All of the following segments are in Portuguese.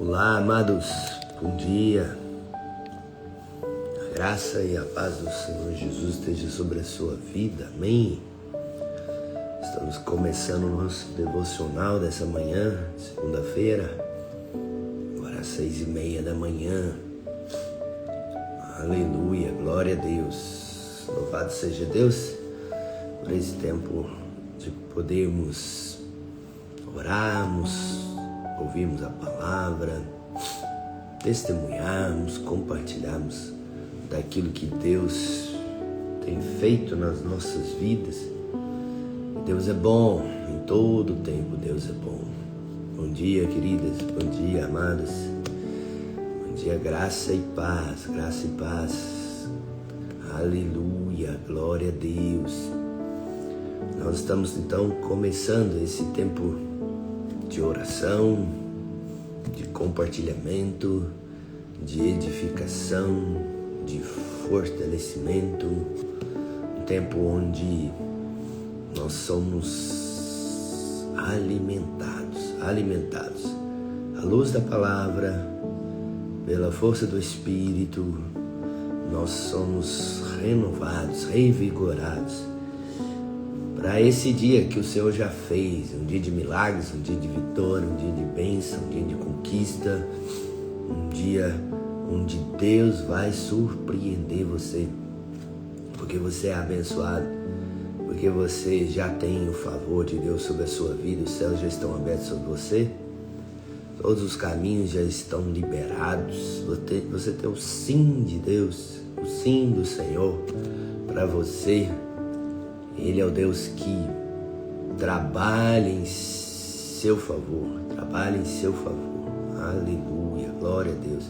Olá, amados, bom dia. A graça e a paz do Senhor Jesus esteja sobre a sua vida, amém? Estamos começando o nosso devocional dessa manhã, segunda-feira, agora às 6:30 da manhã. Aleluia, glória a Deus. Louvado seja Deus por esse tempo de podermos orarmos, ouvirmos a palavra, testemunharmos, compartilharmos daquilo que Deus tem feito nas nossas vidas. Deus é bom, em todo o tempo Deus é bom. Bom dia, queridas, bom dia, amados. Bom dia, graça e paz, graça e paz. Aleluia, glória a Deus. Nós estamos então começando esse tempo de oração, de compartilhamento, de edificação, de fortalecimento, um tempo onde nós somos alimentados à luz da palavra, pela força do Espírito. Nós somos renovados, revigorados para esse dia que o Senhor já fez, um dia de milagres, um dia de vitória, um dia de bênção, um dia de conquista, um dia onde Deus vai surpreender você, porque você é abençoado, porque você já tem o favor de Deus sobre a sua vida, os céus já estão abertos sobre você, todos os caminhos já estão liberados, você tem o sim de Deus, o sim do Senhor para você. Ele é o Deus que trabalha em seu favor, aleluia, glória a Deus,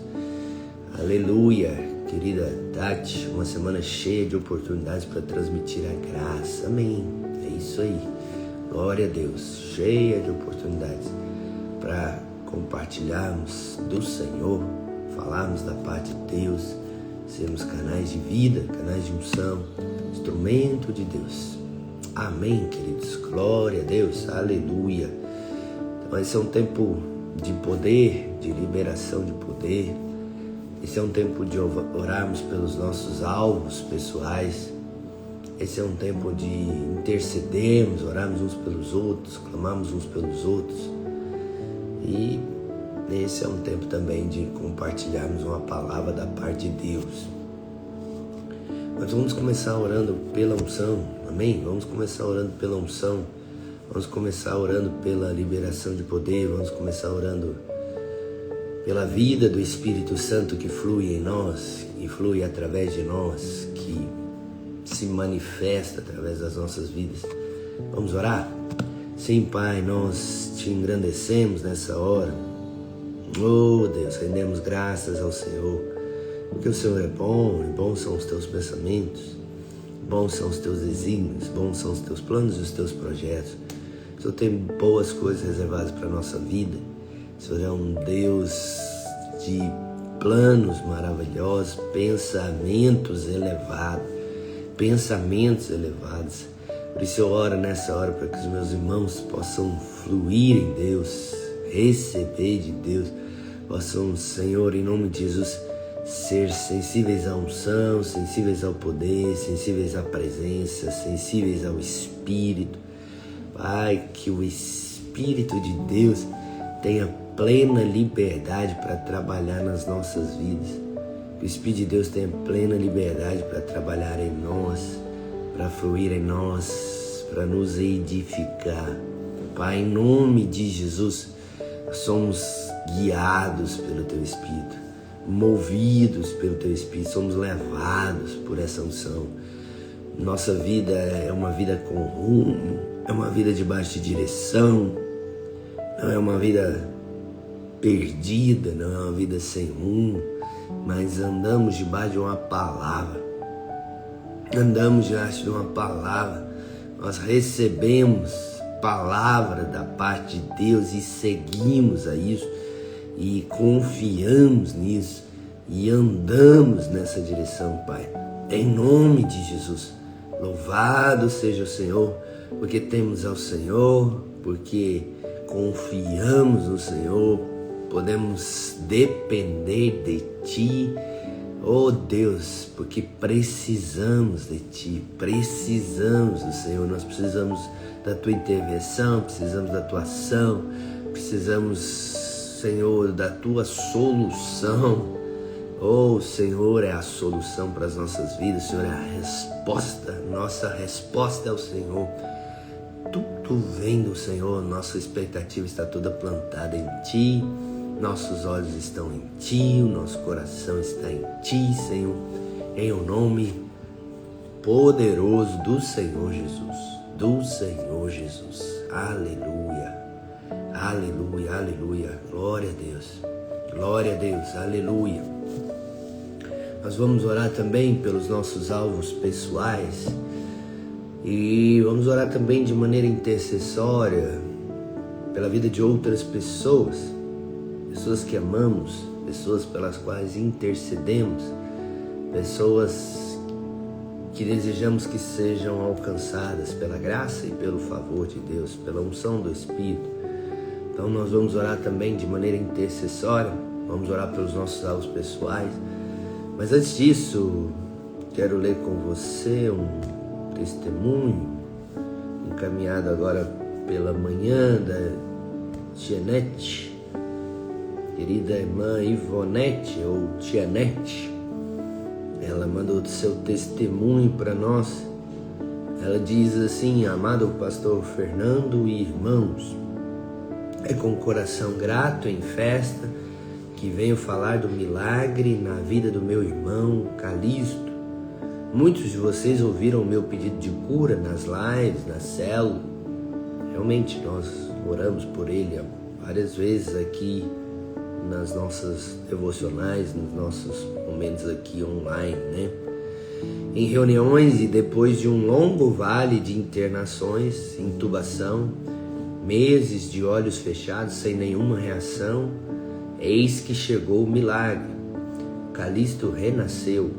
aleluia, querida Tati, uma semana cheia de oportunidades para transmitir a graça, amém, é isso aí, glória a Deus, cheia de oportunidades para compartilharmos do Senhor, falarmos da parte de Deus, sermos canais de vida, canais de unção, instrumento de Deus. Amém, queridos. Glória a Deus. Aleluia. Então, esse é um tempo de poder, de liberação de poder. Esse é um tempo de orarmos pelos nossos alvos pessoais. Esse é um tempo de intercedermos, orarmos uns pelos outros, clamarmos uns pelos outros. E esse é um tempo também de compartilharmos uma palavra da parte de Deus. Nós vamos começar orando pela unção, amém? Vamos começar orando pela unção, vamos começar orando pela liberação de poder, vamos começar orando pela vida do Espírito Santo que flui em nós, que flui através de nós, que se manifesta através das nossas vidas. Vamos orar? Sim, Pai, nós te engrandecemos nessa hora. Oh Deus, rendemos graças ao Senhor, porque o Senhor é bom, e bons são os teus pensamentos, bons são os teus desígnios, bons são os teus planos e os teus projetos. O Senhor tem boas coisas reservadas para a nossa vida. O Senhor é um Deus de planos maravilhosos, pensamentos elevados. Por isso eu oro nessa hora para que os meus irmãos possam fluir em Deus, receber de Deus, possam, Senhor, em nome de Jesus, ser sensíveis à unção, sensíveis ao poder, sensíveis à presença, sensíveis ao Espírito. Pai, que o Espírito de Deus tenha plena liberdade para trabalhar nas nossas vidas. Que o Espírito de Deus tenha plena liberdade para trabalhar em nós, para fluir em nós, para nos edificar. Pai, em nome de Jesus, somos guiados pelo Teu Espírito, movidos pelo Teu Espírito, somos levados por essa unção. Nossa vida é uma vida com rumo, é uma vida debaixo de direção, não é uma vida perdida, não é uma vida sem rumo, mas andamos debaixo de uma palavra, nós recebemos palavra da parte de Deus e seguimos a isso e confiamos nisso e andamos nessa direção, Pai, em nome de Jesus. Louvado seja o Senhor, porque temos ao Senhor, porque confiamos no Senhor, podemos depender de Ti, oh Deus, porque precisamos de Ti, precisamos do Senhor, nós precisamos da Tua intervenção, precisamos da Tua ação, precisamos, Senhor, da Tua solução. Oh, Senhor é a solução para as nossas vidas, Senhor é a resposta, nossa resposta é o Senhor. Tudo vem do Senhor, nossa expectativa está toda plantada em Ti, nossos olhos estão em Ti, o nosso coração está em Ti, Senhor, em o nome poderoso do Senhor Jesus, aleluia, aleluia, aleluia, glória a Deus, aleluia. Nós vamos orar também pelos nossos alvos pessoais e vamos orar também de maneira intercessória pela vida de outras pessoas que amamos, pessoas pelas quais intercedemos, pessoas que desejamos que sejam alcançadas pela graça e pelo favor de Deus, pela unção do Espírito. Então nós vamos orar também de maneira intercessória, vamos orar pelos nossos alvos pessoais. Mas antes disso, quero ler com você um testemunho encaminhado agora pela manhã da Tianete, querida irmã Ivonete ou Tianete. Ela mandou seu testemunho para nós. Ela diz assim: amado pastor Fernando e irmãos, é com coração grato em festa que venho falar do milagre na vida do meu irmão Calixto. Muitos de vocês ouviram o meu pedido de cura nas lives, na célula. Realmente nós oramos por ele várias vezes aqui nas nossas devocionais, nos nossos momentos aqui online, né? Em reuniões e depois de um longo vale de internações, intubação, meses de olhos fechados sem nenhuma reação, eis que chegou o milagre. Calixto renasceu,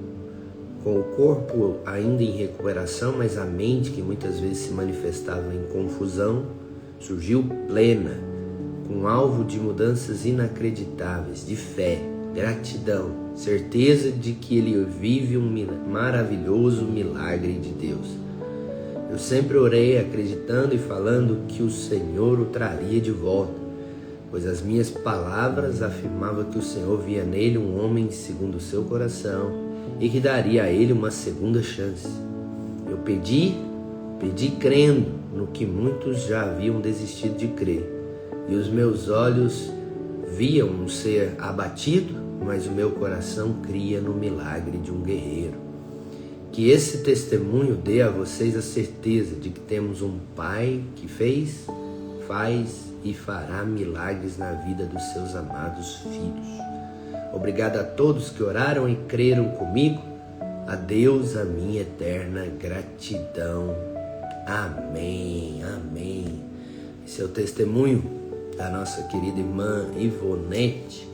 com o corpo ainda em recuperação, mas a mente, que muitas vezes se manifestava em confusão, surgiu plena, com alvo de mudanças inacreditáveis, de fé, gratidão, certeza de que ele vive um maravilhoso milagre de Deus. Eu sempre orei acreditando e falando que o Senhor o traria de volta, pois as minhas palavras afirmavam que o Senhor via nele um homem segundo o seu coração e que daria a ele uma segunda chance. Eu pedi crendo no que muitos já haviam desistido de crer, e os meus olhos viam um ser abatido, mas o meu coração cria no milagre de um guerreiro. Que esse testemunho dê a vocês a certeza de que temos um Pai que fez, faz e fará milagres na vida dos seus amados filhos. Obrigado a todos que oraram e creram comigo. A Deus a minha eterna gratidão. Amém, amém. Esse é o testemunho da nossa querida irmã Ivonete,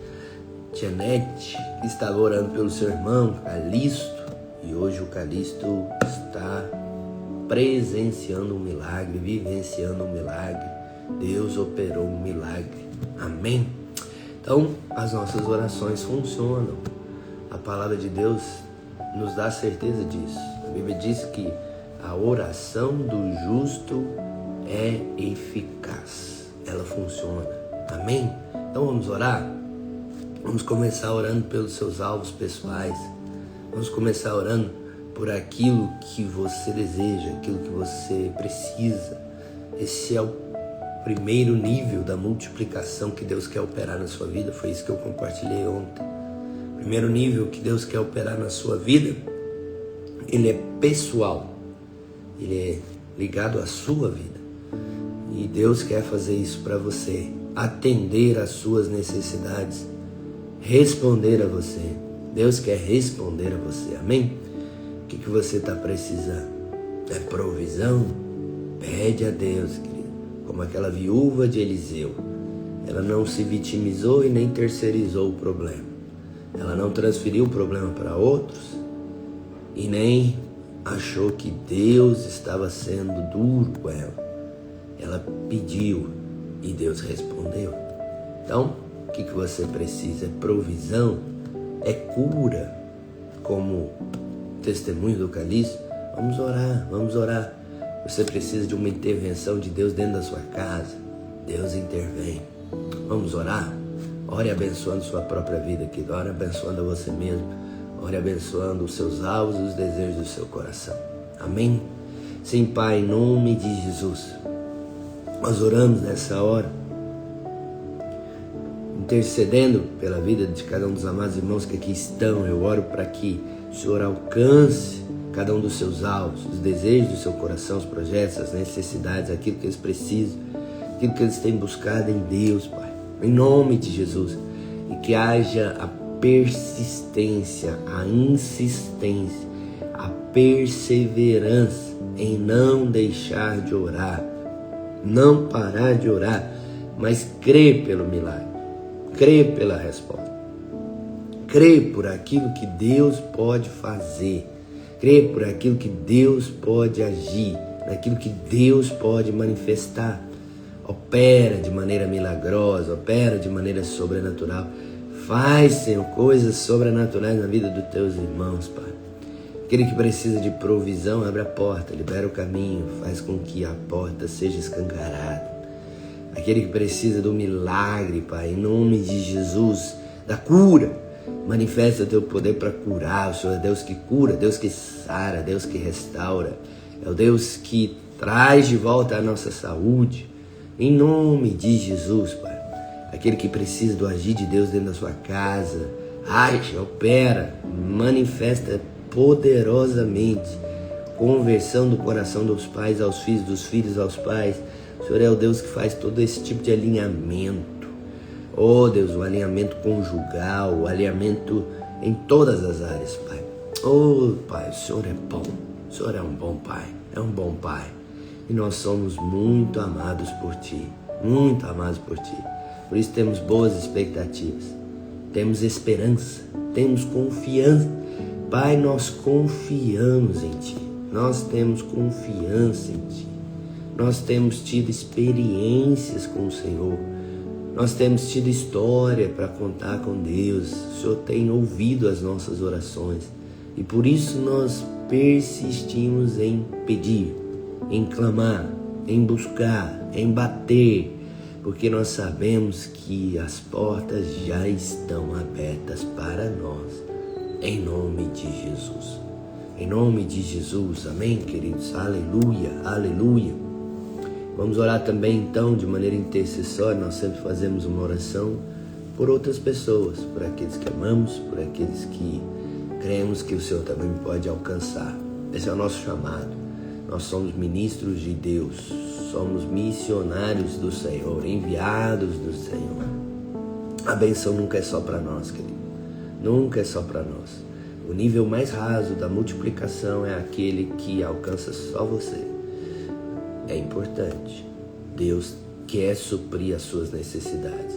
Tianete, que estava orando pelo seu irmão Calixto, e hoje o Calixto está presenciando um milagre, vivenciando um milagre. Deus operou um milagre. Amém? Então, as nossas orações funcionam. A palavra de Deus nos dá certeza disso. A Bíblia diz que a oração do justo é eficaz. Ela funciona. Amém? Então vamos orar? Vamos começar orando pelos seus alvos pessoais. Vamos começar orando por aquilo que você deseja, aquilo que você precisa. Esse é o primeiro nível da multiplicação que Deus quer operar na sua vida. Foi isso que eu compartilhei ontem. O primeiro nível que Deus quer operar na sua vida, ele é pessoal. Ele é ligado à sua vida. E Deus quer fazer isso para você. Atender às suas necessidades. Responder a você. Deus quer responder a você. Amém? O que você está precisando? É provisão? Pede a Deus, querido. Como aquela viúva de Eliseu. Ela não se vitimizou e nem terceirizou o problema. Ela não transferiu o problema para outros e nem achou que Deus estava sendo duro com ela. Ela pediu e Deus respondeu. Então, que você precisa? É provisão? É cura? Como testemunho do cálice? Vamos orar, vamos orar. Você precisa de uma intervenção de Deus dentro da sua casa. Deus intervém. Vamos orar? Ore abençoando sua própria vida aqui. Ore abençoando você mesmo. Ore abençoando os seus alvos e os desejos do seu coração. Amém? Sim, Pai, em nome de Jesus. Nós oramos nessa hora, intercedendo pela vida de cada um dos amados irmãos que aqui estão. Eu oro para que o Senhor alcance cada um dos seus alvos, os desejos do seu coração, os projetos, as necessidades, aquilo que eles precisam, aquilo que eles têm buscado em Deus, Pai. Em nome de Jesus. E que haja a persistência, a insistência, a perseverança em não deixar de orar, não parar de orar, mas crer pelo milagre, crer pela resposta, crer por aquilo que Deus pode fazer, crer por aquilo que Deus pode agir, naquilo que Deus pode manifestar. Opera de maneira milagrosa, opera de maneira sobrenatural. Faz, Senhor, coisas sobrenaturais na vida dos teus irmãos, Pai. Aquele que precisa de provisão, abre a porta, libera o caminho, faz com que a porta seja escancarada. Aquele que precisa do milagre, Pai, em nome de Jesus, da cura, manifesta o teu poder para curar. O Senhor é Deus que cura, Deus que sara, Deus que restaura. É o Deus que traz de volta a nossa saúde. Em nome de Jesus, Pai. Aquele que precisa do agir de Deus dentro da sua casa, age, opera, manifesta poderosamente conversão do coração dos pais aos filhos, dos filhos aos pais. O Senhor é o Deus que faz todo esse tipo de alinhamento. Oh Deus, o alinhamento conjugal, o alinhamento em todas as áreas, Pai. Oh Pai, o Senhor é bom, o Senhor é um bom Pai, é um bom Pai. E nós somos muito amados por Ti, muito amados por Ti. Por isso temos boas expectativas, temos esperança, temos confiança. Pai, nós confiamos em Ti, nós temos confiança em Ti. Nós temos tido experiências com o Senhor, nós temos tido história para contar com Deus. O Senhor tem ouvido as nossas orações e por isso nós persistimos em pedir, em clamar, em buscar, em bater, porque nós sabemos que as portas já estão abertas para nós, em nome de Jesus. Em nome de Jesus, amém, queridos? Aleluia, aleluia. Vamos orar também então de maneira intercessória. Nós sempre fazemos uma oração por outras pessoas, por aqueles que amamos, por aqueles que cremos que o Senhor também pode alcançar. Esse é o nosso chamado. Nós somos ministros de Deus, somos missionários do Senhor, enviados do Senhor. A bênção nunca é só para nós, querido. Nunca é só para nós. O nível mais raso da multiplicação é aquele que alcança só você. É importante. Deus quer suprir as suas necessidades,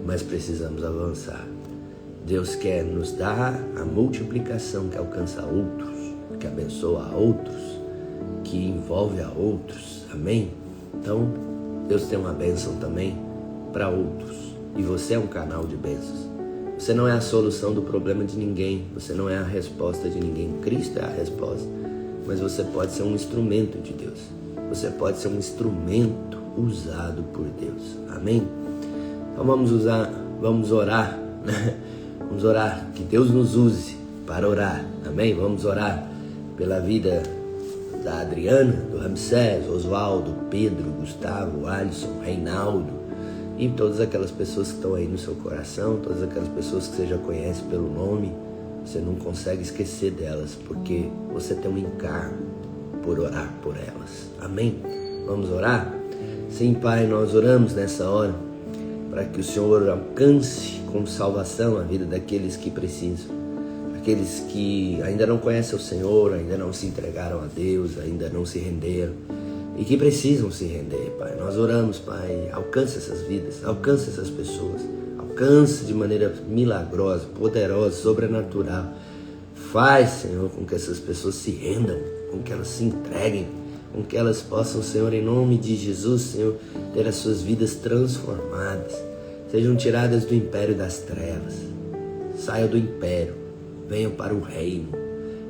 mas precisamos avançar. Deus quer nos dar a multiplicação que alcança outros, que abençoa a outros, que envolve a outros. Amém? Então, Deus tem uma bênção também para outros. E você é um canal de bênçãos. Você não é a solução do problema de ninguém. Você não é a resposta de ninguém. Cristo é a resposta. Mas você pode ser um instrumento de Deus. Você pode ser um instrumento usado por Deus. Amém? Então vamos orar, né? Vamos orar, que Deus nos use para orar. Amém? Vamos orar pela vida da Adriana, do Ramsés, Oswaldo, Pedro, Gustavo, Alisson, Reinaldo e todas aquelas pessoas que estão aí no seu coração, todas aquelas pessoas que você já conhece pelo nome. Você não consegue esquecer delas, porque você tem um encargo por orar por elas. Amém? Vamos orar? Sim, Pai, nós oramos nessa hora para que o Senhor alcance com salvação a vida daqueles que precisam, aqueles que ainda não conhecem o Senhor, ainda não se entregaram a Deus, ainda não se renderam e que precisam se render, Pai. Nós oramos, Pai, alcance essas vidas, alcance essas pessoas, alcance de maneira milagrosa, poderosa, sobrenatural. Faz, Senhor, com que essas pessoas se rendam, com que elas se entreguem, com que elas possam, Senhor, em nome de Jesus, Senhor, ter as suas vidas transformadas. sejam tiradas do império das trevas. Saiam do império, venham para o reino.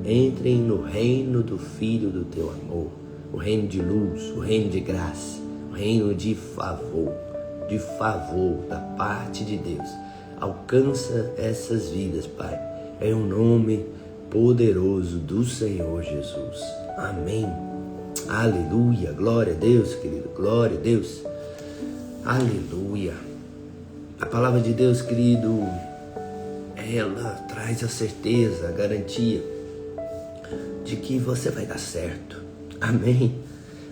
Entrem no reino do Filho do teu amor, o reino de luz, o reino de graça, o reino de favor da parte de Deus. Alcança essas vidas, Pai, em um nome poderoso do Senhor Jesus. Amém. Aleluia. Glória a Deus, querido. Glória a Deus. Aleluia. A palavra de Deus, querido, ela traz a certeza, a garantia de que você vai dar certo. Amém?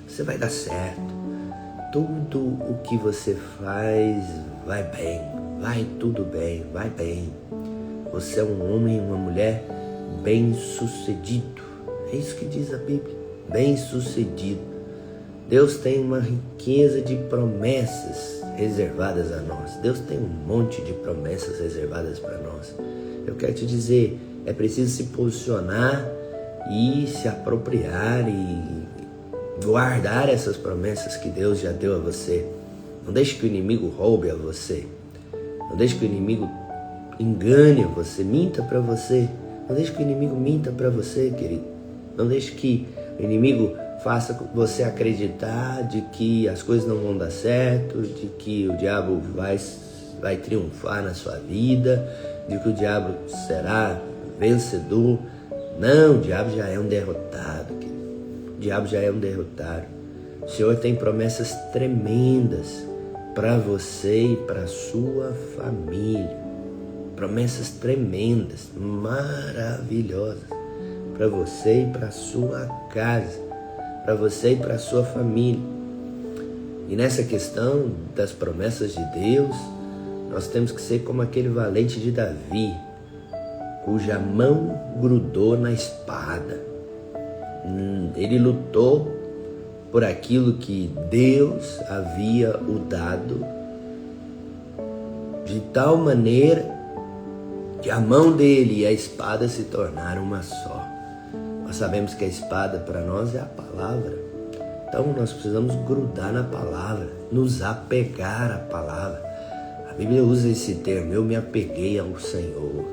Você vai dar certo. Tudo o que você faz vai bem. Vai tudo bem, vai bem. Você é um homem e uma mulher bem-sucedido. É isso que diz a Bíblia. Bem-sucedido. Deus tem uma riqueza de promessas reservadas a nós. Deus tem um monte de promessas reservadas para nós. Eu quero te dizer, é preciso se posicionar e se apropriar e guardar essas promessas que Deus já deu a você. Não deixe que o inimigo roube a você. Não deixe que o inimigo engane você, minta para você. Não deixe que o inimigo minta para você, querido. Não deixe que o inimigo faça você acreditar de que as coisas não vão dar certo, de que o diabo vai triunfar na sua vida, de que o diabo será vencedor. Não, o diabo já é um derrotado, querido. O diabo já é um derrotado. O Senhor tem promessas tremendas para você e para a sua família. Promessas tremendas, maravilhosas para você e para a sua casa, para você e para a sua família. E nessa questão das promessas de Deus, nós temos que ser como aquele valente de Davi, cuja mão grudou na espada. Ele lutou por aquilo que Deus havia o dado, de tal maneira que a mão dele e a espada se tornaram uma só. Nós sabemos que a espada para nós é a palavra. Então nós precisamos grudar na palavra, nos apegar à palavra. A Bíblia usa esse termo, eu me apeguei ao Senhor.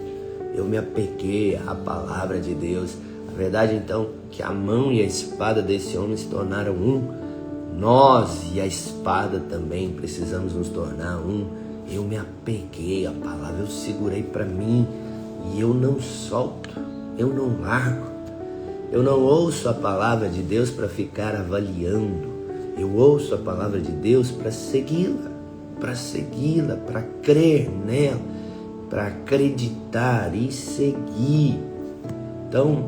Eu me apeguei à palavra de Deus. A verdade então que a mão e a espada desse homem se tornaram um. Nós e a espada também precisamos nos tornar um. Eu me apeguei à palavra, eu segurei para mim e eu não solto, eu não largo. Eu não ouço a palavra de Deus para ficar avaliando. Eu ouço a palavra de Deus para segui-la, para crer nela, para acreditar e seguir. Então,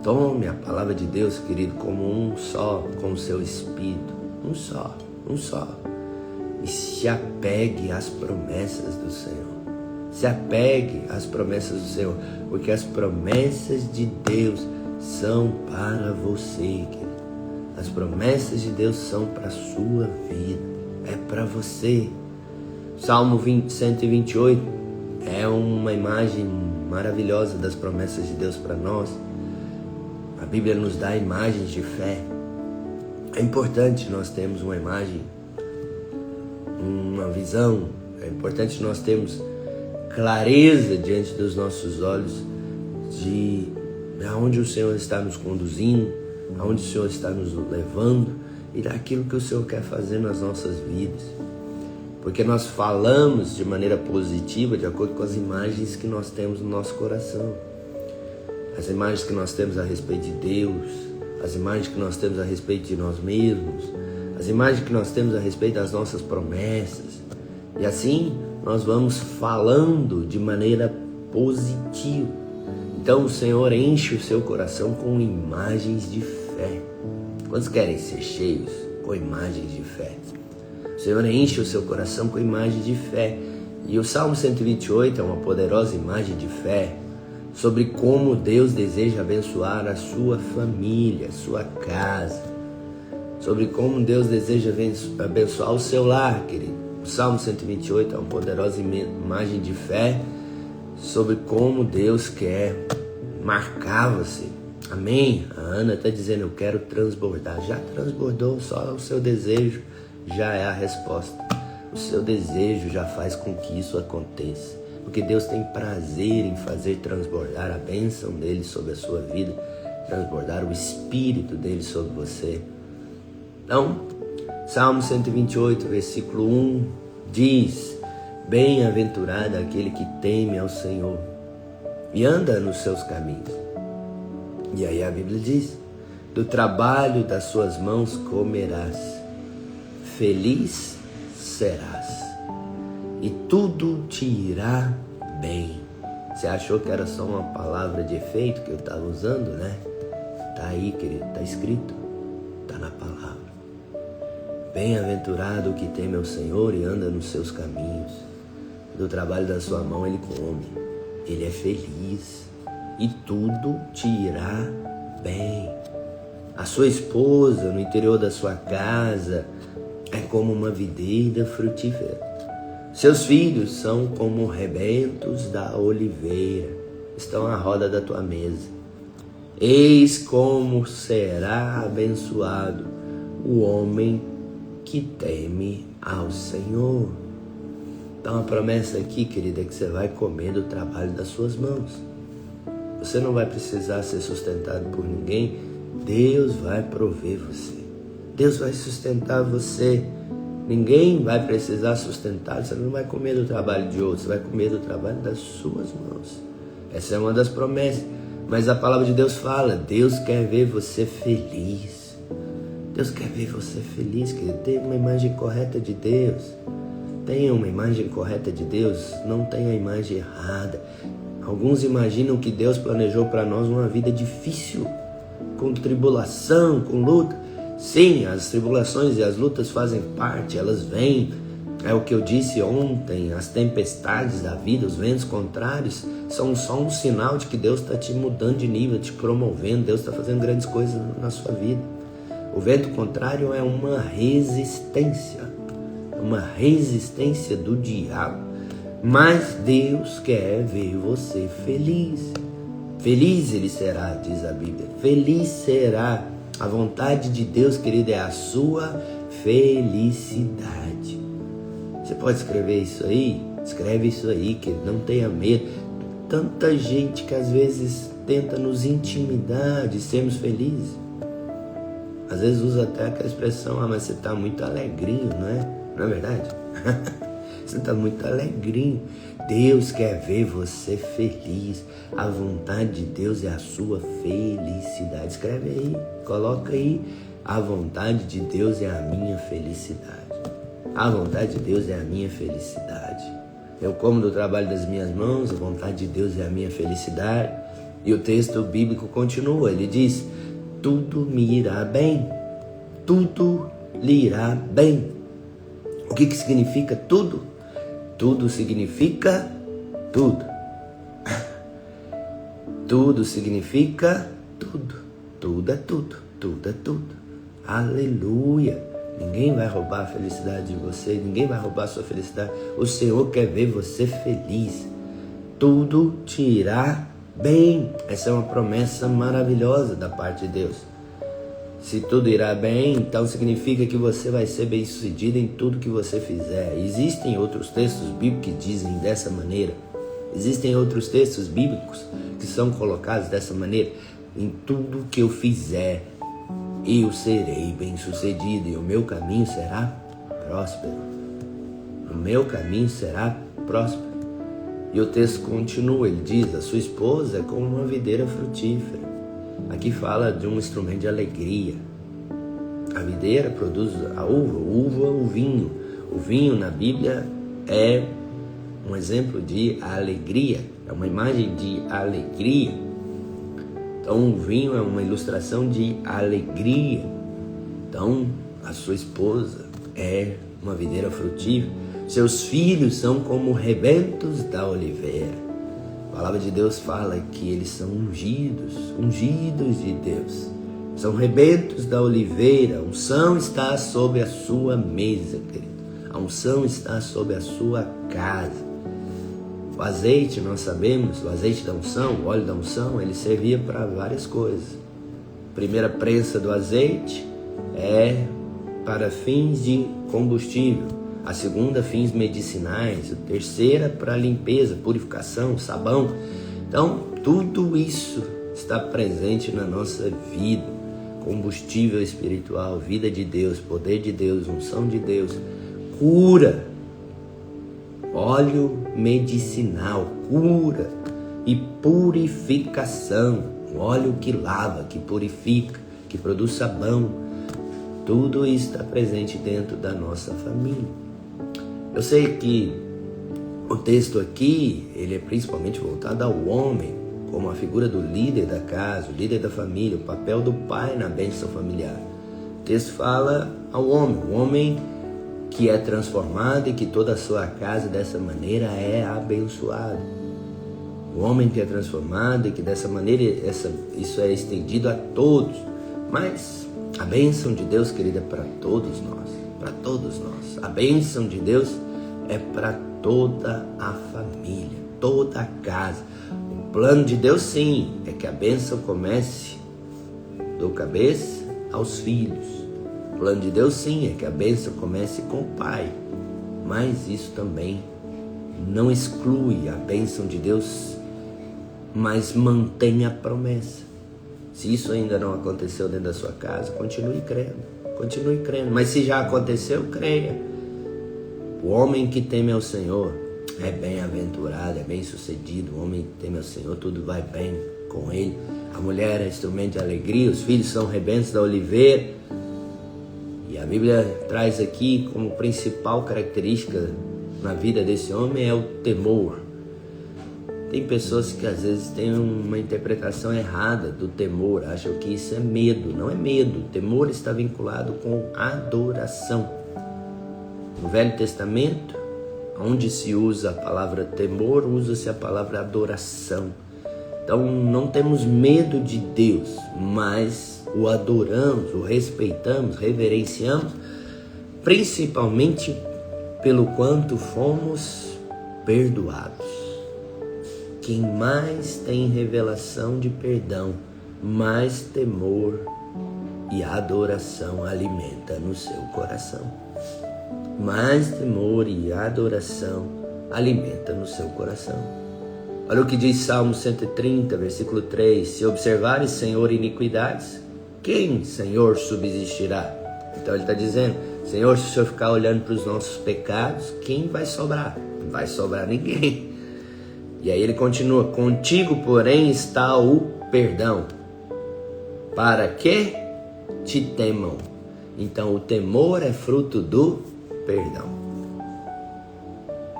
tome a palavra de Deus, querido, como um só com o seu espírito. Um só. E se apegue às promessas do Senhor. Se apegue às promessas do Senhor, porque as promessas de Deus são para você, querido. As promessas de Deus são para a sua vida. É para você. Salmo 128 é uma imagem maravilhosa das promessas de Deus para nós. A Bíblia nos dá imagens de fé. É importante nós termos uma imagem, uma visão. É importante nós termos clareza diante dos nossos olhos de aonde o Senhor está nos conduzindo, aonde o Senhor está nos levando e daquilo que o Senhor quer fazer nas nossas vidas. Porque nós falamos de maneira positiva de acordo com as imagens que nós temos no nosso coração. As imagens que nós temos a respeito de Deus, as imagens que nós temos a respeito de nós mesmos, as imagens que nós temos a respeito das nossas promessas. E assim nós vamos falando de maneira positiva. Então o Senhor enche o seu coração com imagens de fé. Quantos querem ser cheios com imagens de fé? O Senhor enche o seu coração com imagens de fé. E o Salmo 128 é uma poderosa imagem de fé sobre como Deus deseja abençoar a sua família, a sua casa. Sobre como Deus deseja abençoar o seu lar, querido. O Salmo 128 é uma poderosa imagem de fé sobre como Deus quer marcar você. Amém? A Ana está dizendo, eu quero transbordar. Já transbordou, só o seu desejo já é a resposta. o seu desejo já faz com que isso aconteça. Porque Deus tem prazer em fazer transbordar a bênção dele sobre a sua vida, transbordar o Espírito dele sobre você. Então, Salmo 128, versículo 1 diz: bem-aventurado aquele que teme ao Senhor e anda nos seus caminhos. E aí a Bíblia diz: do trabalho das suas mãos comerás, feliz serás, e tudo te irá bem. Você achou que era só uma palavra de efeito que eu estava usando, né? Tá aí, querido, tá escrito, tá na palavra. Bem-aventurado o que teme ao Senhor e anda nos seus caminhos. Do trabalho da sua mão ele come, ele é feliz, e tudo te irá bem. A sua esposa no interior da sua casa é como uma videira frutífera. Seus filhos são como rebentos da oliveira, estão à roda da tua mesa. Eis como será abençoado o homem que teme ao Senhor. Então a promessa aqui, querida, é que você vai comer do trabalho das suas mãos. Você não vai precisar ser sustentado por ninguém. Deus vai prover você. Deus vai sustentar você. Ninguém vai precisar sustentar. Você não vai comer do trabalho de outros. Você vai comer do trabalho das suas mãos. Essa é uma das promessas. Mas a palavra de Deus fala: Deus quer ver você feliz. Deus quer ver você feliz, querido. Tenha uma imagem correta de Deus. Tenha uma imagem correta de Deus. Não tenha a imagem errada. Alguns imaginam que Deus planejou para nós uma vida difícil, com tribulação, com luta. Sim, as tribulações e as lutas fazem parte, elas vêm. É o que eu disse ontem, as tempestades da vida, os ventos contrários, são só um sinal de que Deus está te mudando de nível, te promovendo. Deus está fazendo grandes coisas na sua vida. O vento contrário é uma resistência do diabo. Mas Deus quer ver você feliz. Feliz ele será, diz a Bíblia. Feliz será. A vontade de Deus, querido, é a sua felicidade. Você pode escrever isso aí? Escreve isso aí, querido. Não tenha medo. Tanta gente que às vezes tenta nos intimidar de sermos felizes. Às vezes usa até aquela expressão: mas você está muito alegrinho, não é? Não é verdade? Você está muito alegrinho. Deus quer ver você feliz. A vontade de Deus é a sua felicidade. Escreve aí, coloca aí: a vontade de Deus é a minha felicidade. A vontade de Deus é a minha felicidade. Eu como do trabalho das minhas mãos, a vontade de Deus é a minha felicidade. E o texto bíblico continua, ele diz: tudo me irá bem. Tudo lhe irá bem. O que significa tudo? Tudo significa tudo. Tudo significa tudo. Tudo é tudo. Tudo é tudo. Aleluia. Ninguém vai roubar a felicidade de você. Ninguém vai roubar a sua felicidade. O Senhor quer ver você feliz. Tudo te irá bem. Essa é uma promessa maravilhosa da parte de Deus. Se tudo irá bem, então significa que você vai ser bem-sucedido em tudo que você fizer. Existem outros textos bíblicos que dizem dessa maneira. Existem outros textos bíblicos que são colocados dessa maneira. Em tudo que eu fizer, eu serei bem-sucedido e o meu caminho será próspero. O meu caminho será próspero. E o texto continua, ele diz: a sua esposa é como uma videira frutífera. Aqui fala de um instrumento de alegria. A videira produz a uva, o vinho. O vinho na Bíblia é um exemplo de alegria, é uma imagem de alegria. Então o vinho é uma ilustração de alegria. Então a sua esposa é uma videira frutífera. Seus filhos são como rebentos da oliveira. A palavra de Deus fala que eles são ungidos de Deus. São rebentos da oliveira. A unção está sobre a sua mesa, querido. A unção está sobre a sua casa. O azeite, nós sabemos, o azeite da unção, o óleo da unção, ele servia para várias coisas. A primeira prensa do azeite é para fins de combustível. A segunda, fins medicinais. A terceira, para limpeza, purificação, sabão. Então, tudo isso está presente na nossa vida. Combustível espiritual, vida de Deus, poder de Deus, unção de Deus, cura, óleo medicinal, cura e purificação, óleo que lava, que purifica, que produz sabão. Tudo isso está presente dentro da nossa família. Eu sei que o texto aqui, ele é principalmente voltado ao homem, como a figura do líder da casa, o líder da família, o papel do pai na bênção familiar. O texto fala ao homem, o homem que é transformado e que toda a sua casa dessa maneira é abençoada. O homem que é transformado e que dessa maneira isso é estendido a todos. Mas a bênção de Deus, querida, é para todos nós, para todos nós. A bênção de Deus é para toda a família, toda a casa. O plano de Deus, sim, é que a bênção comece do cabeça aos filhos. O plano de Deus, sim, é que a bênção comece com o pai. Mas isso também não exclui a bênção de Deus, mas mantém a promessa. Se isso ainda não aconteceu dentro da sua casa, continue crendo. Continue crendo. Mas se já aconteceu, creia. O homem que teme ao Senhor é bem-aventurado, é bem-sucedido. O homem que teme ao Senhor, tudo vai bem com ele. A mulher é instrumento de alegria, os filhos são rebentos da oliveira. E a Bíblia traz aqui como principal característica na vida desse homem é o temor. Tem pessoas que às vezes têm uma interpretação errada do temor, acham que isso é medo. Não é medo, o temor está vinculado com adoração. No Velho Testamento, onde se usa a palavra temor, usa-se a palavra adoração. Então não temos medo de Deus, mas o adoramos, o respeitamos, reverenciamos, principalmente pelo quanto fomos perdoados. Quem mais tem revelação de perdão, mais temor e adoração alimenta no seu coração. Mais temor e adoração alimenta no seu coração. Olha o que diz Salmo 130, versículo 3. Se observares, Senhor, iniquidades, quem, Senhor, subsistirá? Então ele está dizendo, Senhor, se o Senhor ficar olhando para os nossos pecados, quem vai sobrar? Não vai sobrar ninguém. E aí ele continua, contigo, porém, está o perdão, para que te temam. Então o temor é fruto do perdão.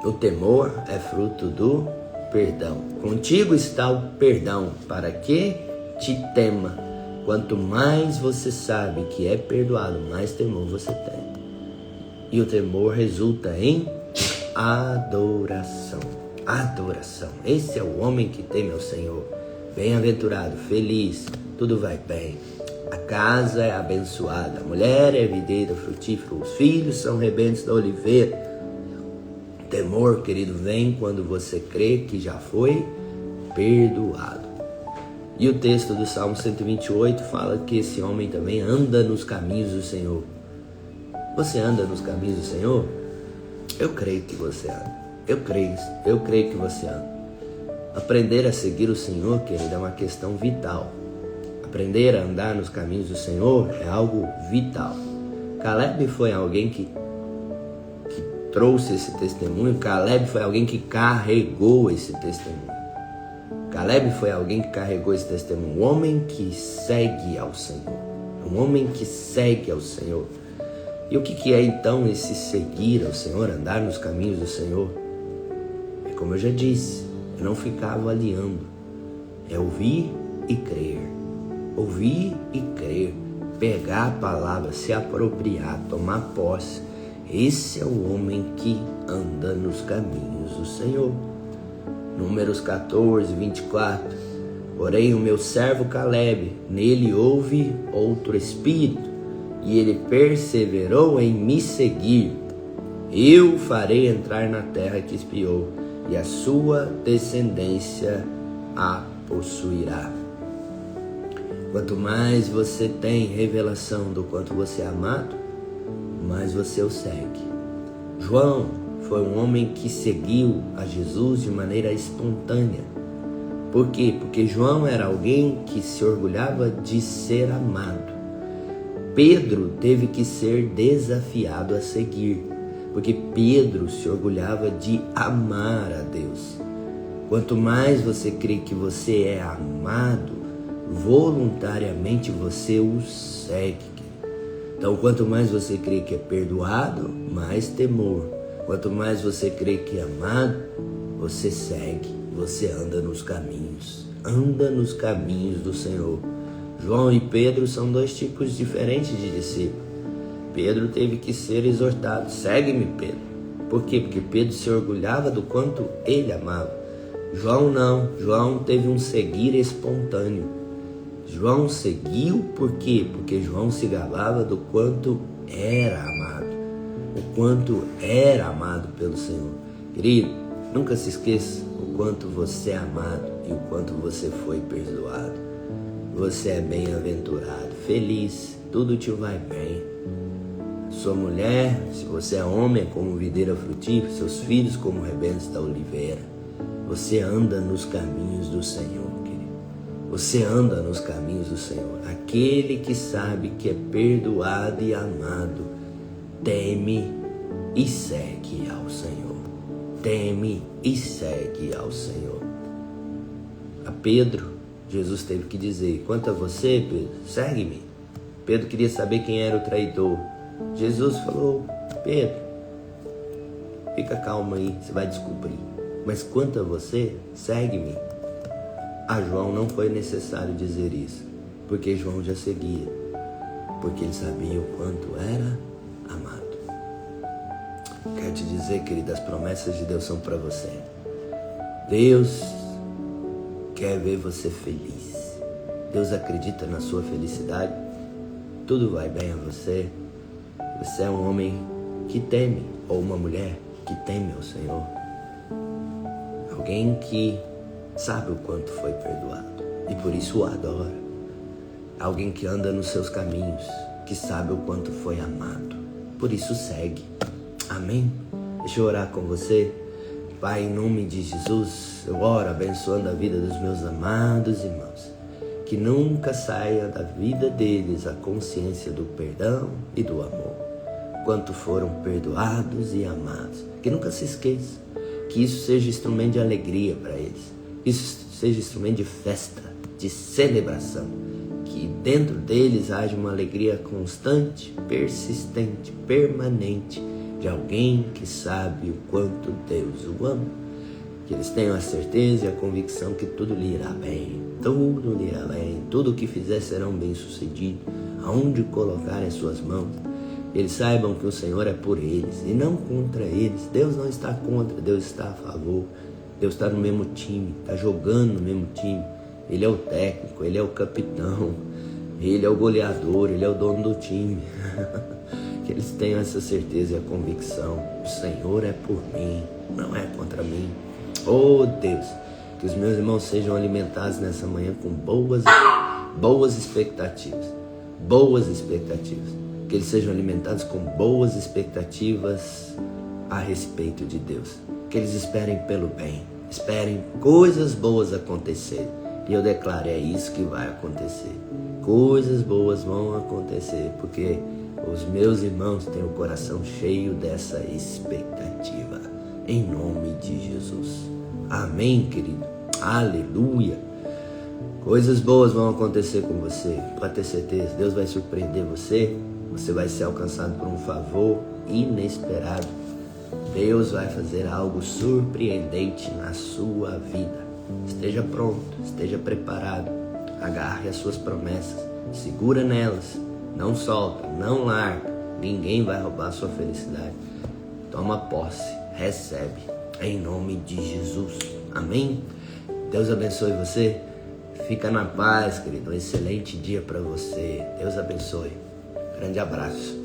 O temor é fruto do perdão. Contigo está o perdão, para que te tema. Quanto mais você sabe que é perdoado, mais temor você tem. E o temor resulta em adoração. Adoração. Esse é o homem que teme ao Senhor. Bem-aventurado, feliz, tudo vai bem. A casa é abençoada, a mulher é videira frutífera, os filhos são rebentos da oliveira. O temor, querido, vem quando você crê que já foi perdoado. E o texto do Salmo 128 fala que esse homem também anda nos caminhos do Senhor. Você anda nos caminhos do Senhor? Eu creio que você anda. Eu creio que você anda. Aprender a seguir o Senhor, querido, é uma questão vital. Aprender a andar nos caminhos do Senhor é algo vital. Caleb foi alguém que trouxe esse testemunho. Caleb foi alguém que carregou esse testemunho. Caleb foi alguém que carregou esse testemunho. Um homem que segue ao Senhor. Um homem que segue ao Senhor. E o que é então esse seguir ao Senhor, andar nos caminhos do Senhor? É como eu já disse, é não ficar avaliando. É ouvir e crer. Ouvir e crer. Pegar a palavra, se apropriar, tomar posse. Esse é o homem que anda nos caminhos do Senhor. Números 14, 24. Porém o meu servo Caleb, nele houve outro espírito, e ele perseverou em me seguir. Eu o farei entrar na terra que espiou, e a sua descendência a possuirá. Quanto mais você tem revelação do quanto você é amado, mais você o segue. João foi um homem que seguiu a Jesus de maneira espontânea. Por quê? Porque João era alguém que se orgulhava de ser amado. Pedro teve que ser desafiado a seguir, porque Pedro se orgulhava de amar a Deus. Quanto mais você crê que você é amado, voluntariamente você o segue. Então, quanto mais você crê que é perdoado, mais temor. Quanto mais você crê que é amado, você segue, você anda nos caminhos do Senhor. João e Pedro são dois tipos diferentes de discípulos. Pedro teve que ser exortado: segue-me, Pedro. Por quê? Porque Pedro se orgulhava do quanto ele amava. João não. João teve um seguir espontâneo. João seguiu por quê? Porque João se gabava do quanto era amado. O quanto era amado pelo Senhor. Querido, nunca se esqueça o quanto você é amado e o quanto você foi perdoado. Você é bem-aventurado, feliz, tudo te vai bem. Sua mulher, se você é homem, é como videira frutífera, seus filhos como rebentos da oliveira. Você anda nos caminhos do Senhor, querido. Você anda nos caminhos do Senhor. Aquele que sabe que é perdoado e amado, teme e segue ao Senhor. Teme e segue ao Senhor. A Pedro, Jesus teve que dizer: quanto a você, Pedro, segue-me. Pedro queria saber quem era o traidor. Jesus falou: Pedro, fica calmo aí, você vai descobrir. Mas quanto a você, segue-me. A João não foi necessário dizer isso, porque João já seguia, porque ele sabia o quanto era amado. Quero te dizer, querido, as promessas de Deus são para você. Deus quer ver você feliz. Deus acredita na sua felicidade. Tudo vai bem a você. Você é um homem que teme, ou uma mulher que teme ao Senhor. Alguém que sabe o quanto foi perdoado e por isso o adora. Alguém que anda nos seus caminhos, que sabe o quanto foi amado, por isso segue. Amém? Deixa eu orar com você. Pai, em nome de Jesus, eu oro abençoando a vida dos meus amados irmãos. Que nunca saia da vida deles a consciência do perdão e do amor. Quanto foram perdoados e amados. Que nunca se esqueça. Que isso seja instrumento de alegria para eles. Isso seja instrumento de festa, de celebração. Que dentro deles haja uma alegria constante, persistente, permanente, de alguém que sabe o quanto Deus o ama. Que eles tenham a certeza e a convicção que tudo lhe irá bem. Tudo lhe irá bem. Tudo o que fizer serão bem-sucedido. Aonde colocarem as suas mãos, eles saibam que o Senhor é por eles e não contra eles. Deus não está contra, Deus está a favor. Deus está no mesmo time, está jogando no mesmo time. Ele é o técnico, Ele é o capitão, Ele é o goleador, Ele é o dono do time. Que eles tenham essa certeza e a convicção: o Senhor é por mim, não é contra mim. Oh Deus, que os meus irmãos sejam alimentados nessa manhã com boas expectativas. Boas expectativas. Que eles sejam alimentados com boas expectativas a respeito de Deus. Que eles esperem pelo bem. Esperem coisas boas acontecerem. E eu declaro, é isso que vai acontecer. Coisas boas vão acontecer, porque os meus irmãos têm o coração cheio dessa expectativa. Em nome de Jesus. Amém, querido. Aleluia. Coisas boas vão acontecer com você. Pode ter certeza. Deus vai surpreender você. Você vai ser alcançado por um favor inesperado. Deus vai fazer algo surpreendente na sua vida. Esteja pronto, esteja preparado. Agarre as suas promessas, segura nelas, não solta, não larga. Ninguém vai roubar a sua felicidade. Toma posse, recebe, em nome de Jesus. Amém? Deus abençoe você. Fica na paz, querido. Um excelente dia para você. Deus abençoe. Grande abraço.